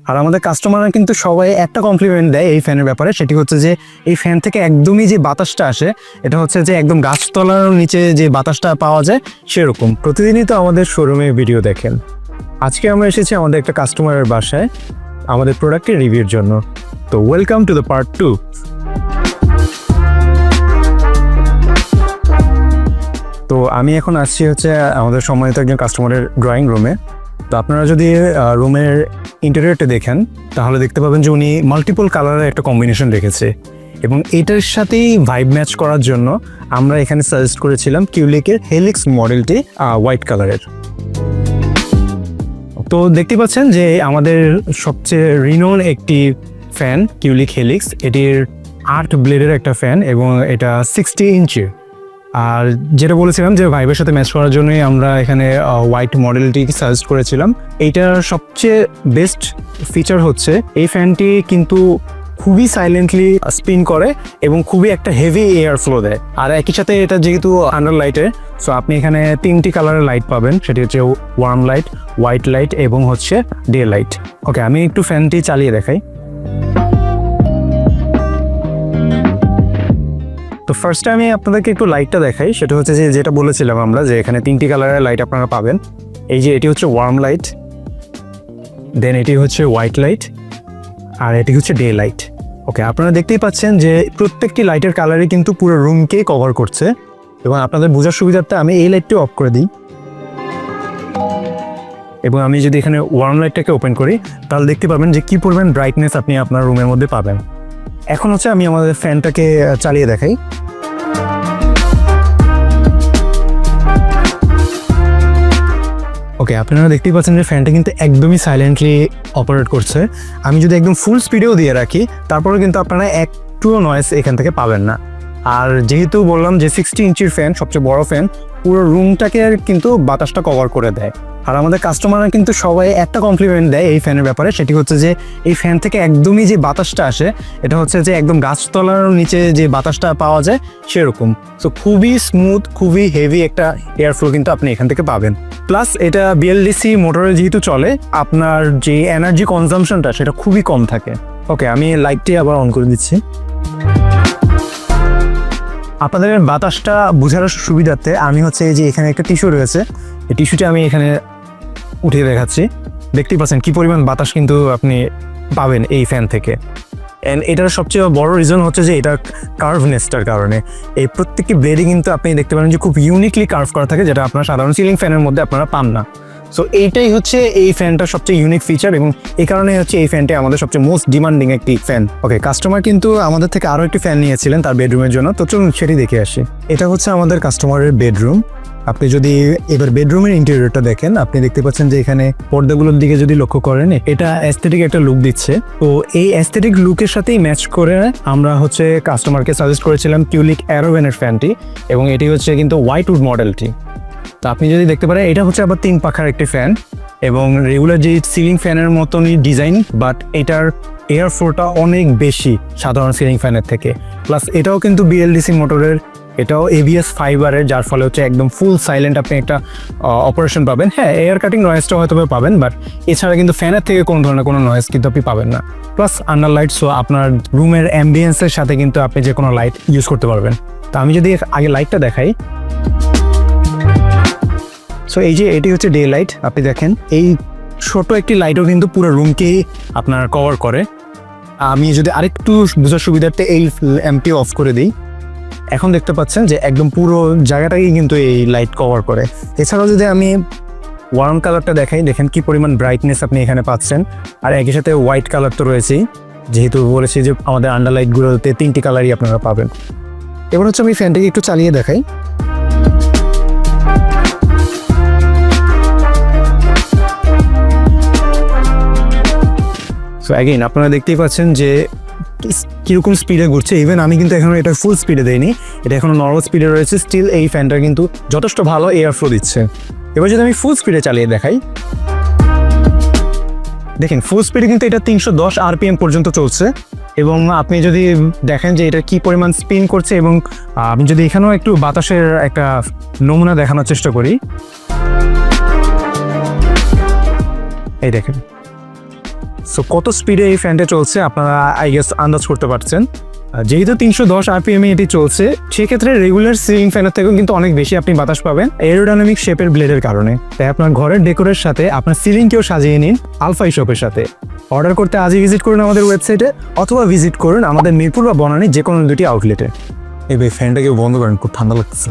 আর আমাদের কাস্টমাররা কিন্তু সবাই একটা কমপ্লিমেন্ট দেয় এই ফ্যানের ব্যাপারে, সেটি হচ্ছে যে এই ফ্যান থেকে একদমই যে বাতাসটা আসে এটা হচ্ছে যে একদম গাছতলার নিচে যে বাতাসটা পাওয়া যায় সেরকম। প্রতিদিনই তো আমাদের শোরুমে ভিডিও দেখেন, আজকে আমরা এসেছি আমাদের একটা কাস্টমারের বাসায় আমাদের প্রোডাক্টের রিভিউর জন্য। তো ওয়েলকাম টু দ্য পার্ট 2। তো আমি এখন আসছি হচ্ছে আমাদের সম্মানিত একজন কাস্টমারের ড্রয়িং রুমে। তো আপনারা যদি রুমের ইন্টেরিয়রটা দেখেন তাহলে দেখতে পাবেন যে উনি মাল্টিপল কালারের একটা কম্বিনেশন রেখেছে, এবং এটার সাথেই ভাইব ম্যাচ করার জন্য আমরা এখানে সাজেস্ট করেছিলাম কিউলিকের হেলিক্স মডেলটি হোয়াইট কালারের। তো দেখতে পাচ্ছেন যে আমাদের সবচেয়ে রিনোন একটি ফ্যান কিউলিক হেলিক্স, এটির 8 ব্লেডের একটা ফ্যান এবং এটা 60 ইঞ্চির। আর যেটা বলেছিলাম যে ভাইবের সাথে ম্যাচ করার জন্যই আমরা এখানে হোয়াইট মডেলটি সাজেস্ট করেছিলাম। এইটার সবচেয়ে বেস্ট ফিচার হচ্ছে এই ফ্যানটি কিন্তু খুবই সাইলেন্টলি স্পিন করে এবং খুবই একটা হেভি এয়ার ফ্লো দেয়। আর একই সাথে এটা যেহেতু আন্ডার লাইটের, সো আপনি এখানে 3টি কালারের লাইট পাবেন, সেটি হচ্ছে ওয়ার্ম লাইট, হোয়াইট লাইট এবং হচ্ছে ডে লাইট। ওকে, আমি একটু ফ্যানটি চালিয়ে দেখাই। তো ফার্স্টে আমি আপনাদেরকে একটু লাইটটা দেখাই, সেটা হচ্ছে যে যেটা বলেছিলাম আমরা যে এখানে 3টি কালারের লাইট আপনারা পাবেন। এই যে এটি হচ্ছে ওয়ার্ম লাইট, দেন এটি হচ্ছে হোয়াইট লাইট, আর এটি হচ্ছে ডে লাইট। ওকে, আপনারা দেখতেই পাচ্ছেন যে প্রত্যেকটি লাইটের কালারই কিন্তু পুরো রুমকেই কভার করছে, এবং আপনাদের বোঝার সুবিধার্থে আমি এই লাইটটি অফ করে দিই, এবং আমি যদি এখানে ওয়ার্ম লাইটটাকে ওপেন করি তাহলে দেখতে পাবেন যে কী পরিমাণ ব্রাইটনেস আপনি আপনার রুমের মধ্যে পাবেন। এখন হচ্ছে আমি আমাদের ফ্যানটাকে চালিয়ে দেখাই। ওকে, আপনারা দেখতেই পাচ্ছেন যে ফ্যানটা কিন্তু একদমই সাইলেন্টলি অপারেট করছে। আমি যদি একদম ফুল স্পিডেও দিয়ে রাখি তারপরেও কিন্তু আপনারা একটুও নয়েজ এখান থেকে পাবেন না। আর যেহেতু বললাম যে 60 ইঞ্চির ফ্যান, সবচেয়ে বড় ফ্যান, পুরো রুমটাকে কিন্তু বাতাসটা কভার করে দেয়। আর আমাদের কাস্টমাররা কিন্তু সবাই একটা কমপ্লিমেন্ট দেয় এই ফ্যানের ব্যাপারে, সেটি হচ্ছে যে এই ফ্যান থেকে একদমই যে বাতাসটা আসে এটা হচ্ছে যে একদম গাছতলার নিচে যে বাতাসটা পাওয়া যায় সেরকম। সো খুবই স্মুথ, খুবই হেভি একটা এয়ার ফ্লো কিন্তু আপনি এখান থেকে পাবেন। প্লাস এটা বিএলডিসি মোটরে যেহেতু চলে, আপনার যে এনার্জি কনজামশনটা সেটা খুবই কম থাকে। ওকে, আমি লাইটটি আবার অন করে দিচ্ছি। আপনাদের বাতাসটা বোঝার সুবিধার্থে আমি হচ্ছে এই যে এখানে একটা টিস্যু রয়েছে, এই টিস্যুটি আমি এখানে উঠিয়ে দেখাচ্ছি। দেখতেই পাচ্ছেন কী পরিমাণ বাতাস কিন্তু আপনি পাবেন এই ফ্যান থেকে। অ্যান্ড এটার সবচেয়ে বড় রিজন হচ্ছে যে এটা কার্ভনেসটার কারণে। এই প্রত্যেকটি ব্লেডই কিন্তু আপনি দেখতে পারেন যে খুব ইউনিকলি কার্ভ করা থাকে, যেটা আপনার সাধারণ সিলিং ফ্যানের মধ্যে আপনারা পান না। সো এইটাই হচ্ছে এই ফ্যানটার সবচেয়ে ইউনিক ফিচার, এবং এই কারণে হচ্ছে এই ফ্যানটি আমাদের সবচেয়ে মোস্ট ডিমান্ডিং একটি ফ্যান। ওকে, কাস্টমার কিন্তু আমাদের থেকে আরও একটি ফ্যান নিয়েছিলেন তার বেডরুমের জন্য, তো চলুন সেটি দেখে আসি। এটা হচ্ছে আমাদের কাস্টমারের বেডরুম। আপনি যদি এবার বেডরুমের ইন্টেরিয়রটা দেখেন, আপনি দেখতে পাচ্ছেন যে এখানে পর্দাগুলোর দিকে যদি লক্ষ্য করেন এটা অ্যাস্থেটিক একটা লুক দিচ্ছে। তো এই অ্যাস্থেটিক লুকের সাথেই ম্যাচ করে আমরা হচ্ছে কাস্টমারকে সাজেস্ট করেছিলাম কিউলিক অ্যারোভেনের ফ্যানটি, এবং এটি হচ্ছে কিন্তু হোয়াইট উড মডেলটি। তো আপনি যদি দেখতে পারেন এটা হচ্ছে আবার 3 পাখার একটি ফ্যান, এবং রেগুলার যে সিলিং ফ্যানের মতনই ডিজাইন, বাট এটার এয়ার ফ্লোটা অনেক বেশি সাধারণ সিলিং ফ্যানের থেকে। প্লাস এটাও কিন্তু বিএলডিসি মোটরের, এটাও এবিএস ফাইবারের, যার ফলে হচ্ছে একদম ফুল সাইলেন্ট আপনি একটা অপারেশন পাবেন। হ্যাঁ, এয়ার কাটিং নয়েজটা হয়তো পাবেন, বাট এছাড়া কিন্তু ফ্যানের থেকে কোনো ধরনের কোনো নয়েজ কিন্তু আপনি পাবেন না। প্লাস আন্ডার লাইট, সো আপনার রুমের অ্যাম্বিয়েন্সের সাথে কিন্তু আপনি যে কোনো লাইট ইউজ করতে পারবেন। তো আমি যদি আগে লাইটটা দেখাই, সো এই যে এটি হচ্ছে ডে লাইট। আপনি দেখেন এই ছোট একটি লাইটও কিন্তু পুরো রুমকেই আপনার কভার করে। আমি যদি আরেকটু বোঝার সুবিধার্থে এই ল্যাম্পটি অফ করে দিই, এখন দেখতে পাচ্ছেন যে একদম পুরো জায়গাটাকেই কিন্তু এই লাইট কভার করে। এছাড়াও যদি আমি ওয়ার্ম কালারটা দেখাই, দেখেন কি পরিমাণ ব্রাইটনেস আপনি এখানে পাচ্ছেন। আর একই সাথে হোয়াইট কালার তো রয়েছেই, যেহেতু বলেছি যে আমাদের আন্ডার লাইটগুলোতে 3টি কালারই আপনারা পাবেন। এবার হচ্ছে আমি ফ্যানটাকে একটু চালিয়ে দেখাই। সো অ্যাগেইন আপনারা দেখতেই পাচ্ছেন যে কীরকম স্পিডে ঘুরছে। ইভেন আমি কিন্তু এখনও এটা ফুল স্পিডে দেইনি, এটা এখনও নর্মাল স্পিডে রয়েছে। স্টিল এই ফ্যানটা কিন্তু যথেষ্ট ভালো এয়ার ফ্লো দিচ্ছে। এবার যদি আমি ফুল স্পিডে চালিয়ে দেখাই, দেখেন ফুল স্পিডে কিন্তু এটা 310 RPM পর্যন্ত চলছে, এবং আপনি যদি দেখেন যে এটা কি পরিমাণ স্পিন করছে, এবং আমি যদি এখানেও একটু বাতাসের একটা নমুনা দেখানোর চেষ্টা করি, এই দেখেন সো কত স্পিডে এই ফ্যানটা চলছে আপনারা আই গেস আন্দাজ করতে পারছেন। যেহেতু 310 RPM এটি চলছে, সেক্ষেত্রে রেগুলার সিলিং ফ্যানের থেকেও কিন্তু অনেক বেশি আপনি বাতাস পাবেন এরোডাইনামিক শেপের ব্লেডের কারণে। তাই আপনার ঘরের ডেকোরের সাথে আপনার সিলিংকেও সাজিয়ে নিন আলফাই শপের সাথে। অর্ডার করতে আজই ভিজিট করুন আমাদের ওয়েবসাইটে, অথবা ভিজিট করুন আমাদের মিরপুর বা বনানীর যে কোনো দুটি আউটলেটে। এই ভাই ফ্যানটাকে বন্ধ করেন, খুব ঠান্ডা লাগতেছে।